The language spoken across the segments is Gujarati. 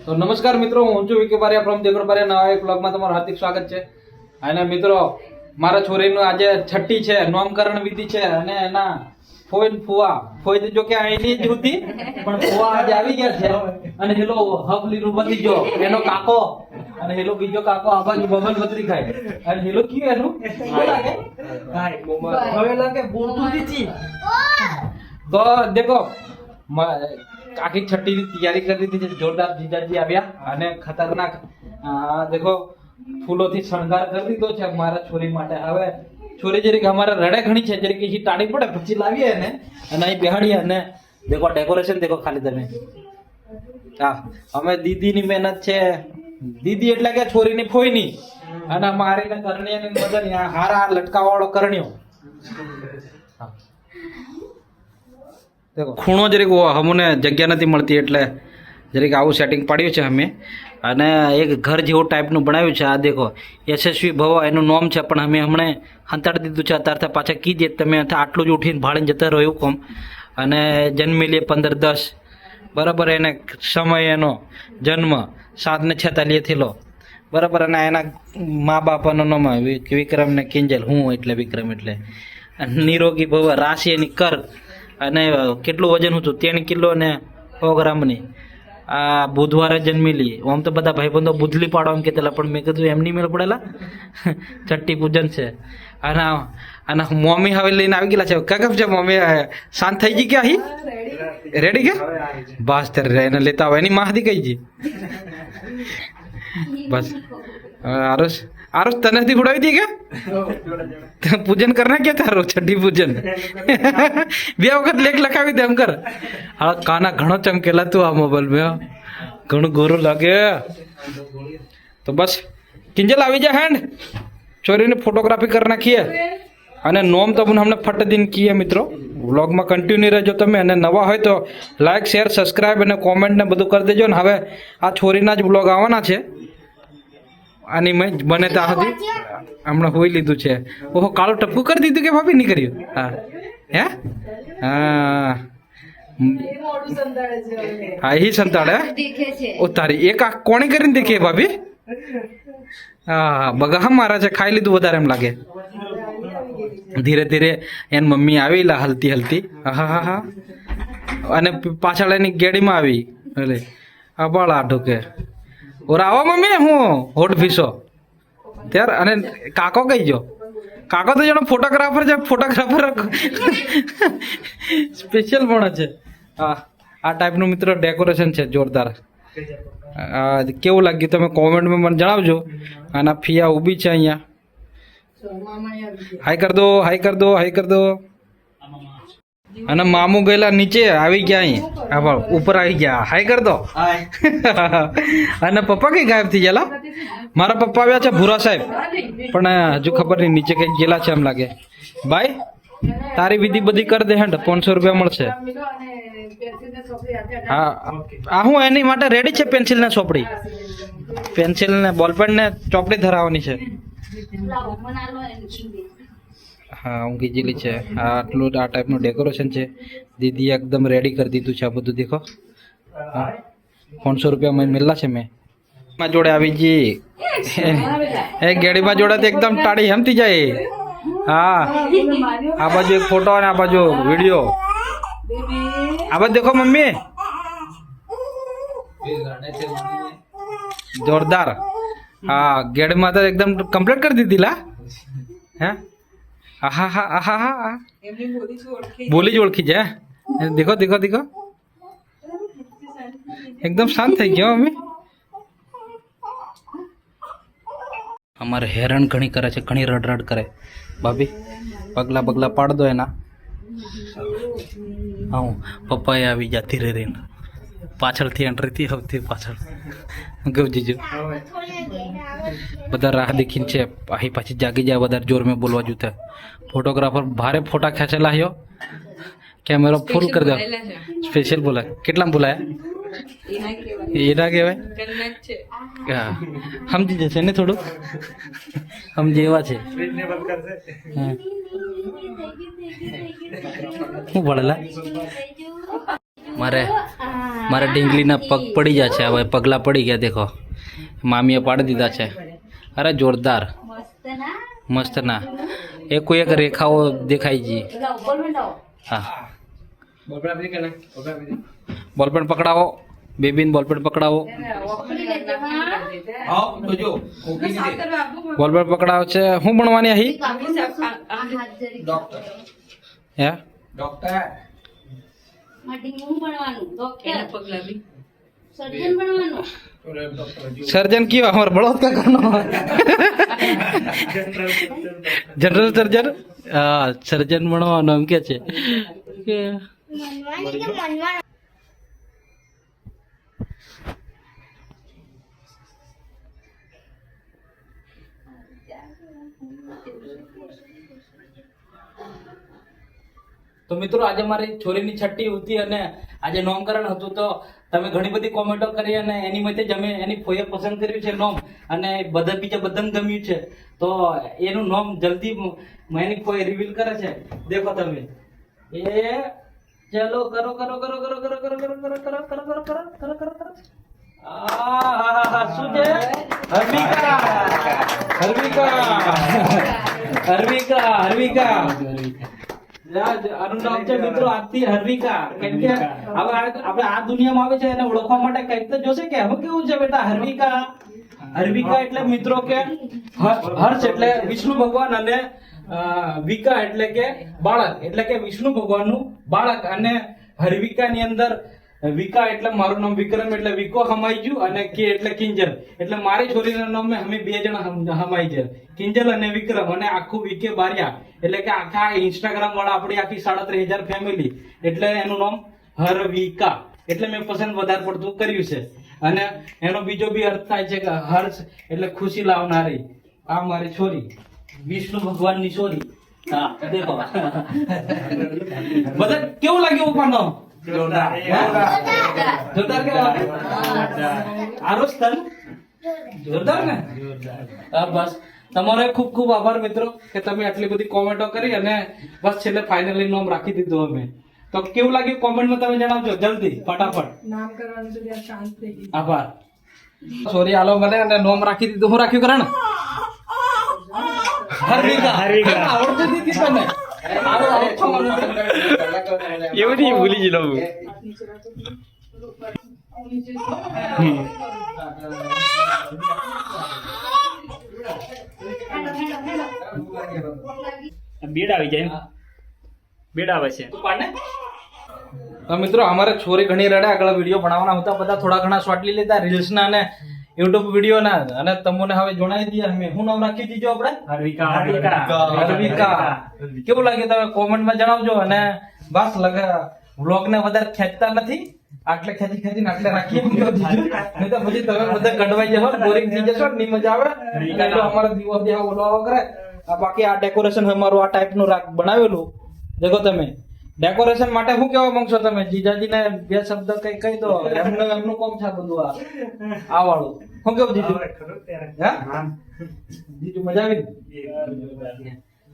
તો નમસ્કાર મિત્રો, હું છું વિકે પારિયા ફ્રોમ દેગર પારિયા. નવા એક બ્લોગમાં તમારું હાર્દિક સ્વાગત છે. અને મિત્રો, મારા છોરીનું આજે છઠ્ઠી છે, નામકરણ વિધિ છે. અને એના ફોઈ જો કે અહીંની જ હતી, પણ ફુવા આજે આવી ગયા છે. અને હેલો હબલીનું બધી જો એનો કાકો, અને હેલો બીજો કાકો આ બાજુ બબલ બત્રી ખાય. અને હેલો કયું એનું લાગે હવે લાગે બોલતું દીધી. તો દેખો આખી છઠ્ઠી ની તૈયારી કરી દીધી છે. જોરદાર જીજાજી આવ્યા અને ખતરનાક દેખો ફૂલોથી શણગાર કરી દીધો છે મારા છોરી માટે. હવે છોરી જરીક અમારે રડે ઘણી છે, જરીક એ ટાળી પડે પછી લાવીએ ને અને અહીં બેહાડીએ. અને દેખો ડેકોરેશન દેખો ખાલી તમે. હા, અમે દીદીની મહેનત છે. દીદી એટલે કે છોરીની ફોઈની, અને મારી ને કરણીયાની મદદ હારા લટકાવા વાળો કરણ્યો. ખૂણો જરીક અમને જગ્યા નથી મળતી એટલે જરીક આવું સેટિંગ પાડ્યું છે અમે. અને એક ઘર જેવું ટાઈપનું બનાવ્યું છે. આ દેખો યશસ્વી ભવ એનું નામ છે, પણ અમે હમણાં હંતાડી દીધું છે. અત્યારે પાછા કીધે તમે આટલું જ ઉઠીને ભાડીને જતા રહો એવું કોમ. અને જન્મી લે 15-10 બરાબર, એને સમય એનો જન્મ 7:46 થયેલો બરાબર. અને એના મા બાપાનો નામ વિક્રમ ને કિંજલ. હું એટલે વિક્રમ એટલે નિરોગી ભવ. રાશિ એની કર. અને કેટલું વજન હતું 3 કિલો ને 100 ગ્રામની. આ બુધવારે જન્મેલી. આમ તો બધા ભાઈબંધો બુધલી પાડો એમ કહેતા, પણ મેં કીધું એમની મેળ પડેલા છઠ્ઠી પૂજન છે. અને મમ્મી હવે લઈને આવી ગયેલા છે. કગફ છે મમ્મી? શાંત થઈ ગઈ કે અહીં રેડી કે બસ ત્યારે એને લેતા આવે. એની માં હતી કઈ જી બસ. આરુષ આરુષ તને થી ઉડાવી દી કે પૂજન કરના કે તારું છઠ્ઠી પૂજન 2 વખત લેખ લખાવી દે એમ કર. હા, કાના ઘણો ચમકેલા તું આ મોબાઈલ માં, ઘણું ગોરું લાગે. તો બસ કિંજલ આવી જા હેન્ડ. ચોરીને ફોટોગ્રાફી કરી નાખીએ. અને નોમ તમને હમણાં ફટ દિન કીએ. મિત્રો વ્લોગમાં કન્ટિન્યુ રહેજો તમે. અને નવા હોય તો લાઈક શેર સબસ્ક્રાઈબ અને કોમેન્ટ ને બધું કરી દેજો. ને હવે આ છોરીના જ વ્લોગ આવવાના છે. આની મેં બને ત્યાં સુધી હમણાં હોઈ લીધું છે. ઓહો, કાળું ટપકું કરી દીધું કે ભાભી નહીં કર્યું? હા હે હા હા એ સંતાડે ઉતારી એક આ કોણી કરીને દેખીએ ભાભી. હા બગા મારા છે, ખાઈ લીધું વધારે એમ લાગે. ધીરે ધીરે એની મમ્મી આવી લા હલતી હલતી. હા હા હા. અને પાછળ એની ગેડીમાં આવી એટલે અબાળા ઢોકે. ઓરા આવો મમ્મી, હું હોટ ફીસો ત્યાર. અને કાકો કઈ જો કાકો તો જાણો ફોટોગ્રાફર છે. ફોટોગ્રાફર સ્પેશિયલ પણ છે. હા, આ ટાઈપનું મિત્રો ડેકોરેશન છે જોરદાર. કેવું લાગ્યું તમે કોમેન્ટમાં મને જણાવજો. અને ફિયા ઊભી છે અહીંયા. હાઈ કર દો, હાઈ કર દો, હાઈ કર દો. અને મામુ ગયેલા નીચે, આવી ગયા અહીં ઉપર આવી ગયા. હાઈ કર દો. અને પપ્પા કઈ ગાયબ થઈ ગયેલા? મારા પપ્પા આવ્યા છે ભૂરા સાહેબ, પણ હજુ ખબર નહીં નીચે કઈ ગયેલા છે એમ લાગે. ભાઈ તારી વિધિ બધી કરી દે. હેન્ડ 500 રૂપિયા મળશે. હા આ હું એની માટે રેડી છે. પેન્સિલ ને ચોપડી, પેન્સિલ ને બોલપેન ને ચોપડી ધરાવવાની છે. હા હું કીધેલી છે. આટલું આ ટાઈપનું ડેકોરેશન છે. દીદી એકદમ રેડી કરી દીધું છે આ બધું. દેખો 500 રૂપિયા મેં મેળલા છે. મેં જોડે આવી જી એ ગેડીમાં જોડે તો એકદમ ટાળી હમતી જાય. હા આ બાજુ એક ફોટો અને આ બાજુ વિડીયો. આ બાજુ દેખો મમ્મી, જોરદાર. હા ગેડમાં તો એકદમ કમ્પ્લીટ કરી દીધી લા. હે આહા હા આહા હા, બોલી જ ઓળખી જાય. દેખો દેખો દેખો, એકદમ શાંત થઈ ગયો. અમે અમારે હેરાન ઘણી કરે છે, ઘણી રડરડ કરે. ભાભી પગલા પગલા પાડ દો એના. હા પપ્પા એ આવી જા ધીરે રહીને. પાછળથી એન્ટ્રી થી સૌથી પાછળ ગયું જીજુ. બધા રાહ દેખીને છે. અહીં પાછી જાગી જાય. વધારે જોર મેં બોલવા જૂતા. ફોટોગ્રાફર ભારે ફોટા ખેંચેલા હયો. કેમેરો ફૂલ કરી દો. સ્પેશિયલ બોલાય. કેટલા બોલાયા એ ના કહેવાય. હા સમજી જશે ને થોડું. સમજી એવા છે. શું ભણેલા? મારા ઢીંગલીના પગ પડી ગયા છે, હવે પગલા પડી ગયા દેખો, મામીએ પાડી દીધા છે. અરે જોરદાર, મસ્ત ના, એક રેખાઓ દેખાય જી. હા, બોલપેન પકડાવો, બેબીન બોલપેન પકડાવો. બોલપેન પકડાવો છે. શું ભણવાની અહીં? હે ડોક્ટર सर्जन क्यों हमारे बड़ौद का करना जनरल सर्जन सर्जन बनवानो એમ કે છે. તો મિત્રો આજે મારી છોરીની છઠ્ઠી હતી અને આજે નામકરણ હતું. તો તમે ઘણી બધી કોમેન્ટો કરી અને એની મતે જ અમે એની ફોઈએ પસંદ કર્યું છે નામ, અને બીજા બધાને ગમ્યું છે. તો એનું નામ જલ્દી એની ફોઈ રિવીલ કરે છે. દેખો તમે, એ ચલો કરો કરો કરો કરો કરો કરો કરો કરો કરો કરો કરો કરો કરો કરો કરો. શું છે? હર્વિકા હર્વિકા હર્વિકા હર્વિકા આનું નામ છે મિત્રો આજથી હર્વિકા. કેમ કે હવે આપણે આ દુનિયામાં આવે છે એને ઓળખવા માટે કંઈક તો જોશે કે હવે કેવું છે બેટા. હર્વિકા હર્વિકા એટલે મિત્રો કે હર્ષ એટલે વિષ્ણુ ભગવાન, અને વિકા એટલે કે બાળક, એટલે કે વિષ્ણુ ભગવાનનું બાળક. અને હર્વિકાની અંદર વિકા એટલે મારું નામ વિક્રમ એટલે વિકો હમાઈ ગયું, અને કે એટલે કિંજલ. એટલે મારી છોરીના નામ મેં અમે બે જણા હમાઈ છે, કિંજલ અને વિક્રમ. અને આખું વિકે બારિયા એટલે કે આખા ઇન્સ્ટાગ્રામ વાળા આપણી આખી 37,000 ફેમિલી, એટલે એનું નામ હર્વિકા. એટલે મેં પસંદ વધારે પડતું કર્યું છે. અને એનો બીજો બી અર્થ થાય છે કે હર્ષ એટલે ખુશી લાવનારી. આ મારી છોરી વિષ્ણુ ભગવાનની છોરી. હા દેખો બધા કેવું લાગ્યું ઉપર નામ? જોરદાર કેવા? આરો સ્થળ જોરદાર ને? બસ તમારો ખૂબ ખૂબ આભાર મિત્રો કે તમે આટલી બધી કોમેન્ટો કરી અને બસ છેલ્લે ફાઇનલી નામ રાખી દીધું અમે. તો કેવું લાગ્યું કોમેન્ટમાં તમે જણાવજો જલ્દી ફટાફટ. નામ કરવાનું તો યાર શાંત થઈ ગઈ. આભાર. સોરી આલો મને અને નામ રાખી દીધું. હું રાખ્યું કરણ? હર્વિકા. હર્વિકા આવડતું નથી તને? એવું નહીં, ભૂલી જ લઉં. બેડ આવી જાય, બેડ આવે છે. તો મિત્રો અમારે છોરી ઘણી રડે. આગળ વિડીયો બનાવવાના હતા, બધા થોડા ઘણા શોર્ટ લઈ લીધા રીલ્સ ના અને યુટ્યુબ વિડીયો ના. અને તમને હવે જણાવી દઈએ અમે શું નામ રાખી દીધું આપણે? હર્વિકા. હર્વિકા. કેવું લાગ્યું તમે કોમેન્ટમાં જણાવજો. અને બસ વ્લોગ ને વધારે ખેંચતા નથી, આટલે ખેંચીને આટલે રાખીએ. નહીં તો પછી તમે બધા કડવાઈ જશો, બોરિંગ થઈ જશો, નહીં મજા આવે. અમારો દીવો બોલવા કરે. બાકી આ ડેકોરેશન અમારું આ ટાઈપનું બનાવેલું દેખો તમે. ડેકોરેશન માટે શું કહેવા માંગશો તમે? જીજાજીને બે શબ્દ કઈ કહી દો. એમનું કામ છે બધું આ વાળું. શું કેવું જીજુ? જીજુ મજા આવી?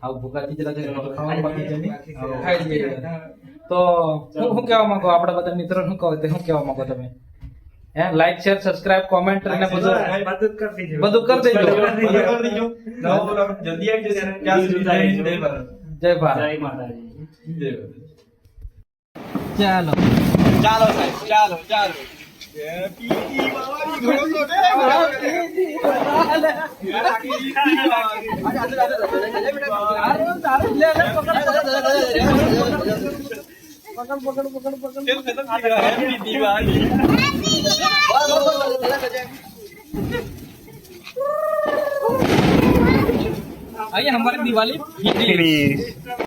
આવું ભૂખાથી જરા ખાવાનું બાકી છે નહીં, ખાઈ જઈએ. તો શું કહેવા માંગો આપણા બધા મિત્રો? શું કહો તે શું કહેવા માંગો તમે? હે લાઈક શેર સબસ્ક્રાઇબ કોમેન્ટ અને બધું કરી દેજો. જલ્દી આવી જશે. જય ભારત. જય માતાજી. ચાલો ચાલો સાહેબ, ચાલો ચાલો. आइए हमारी दिवाली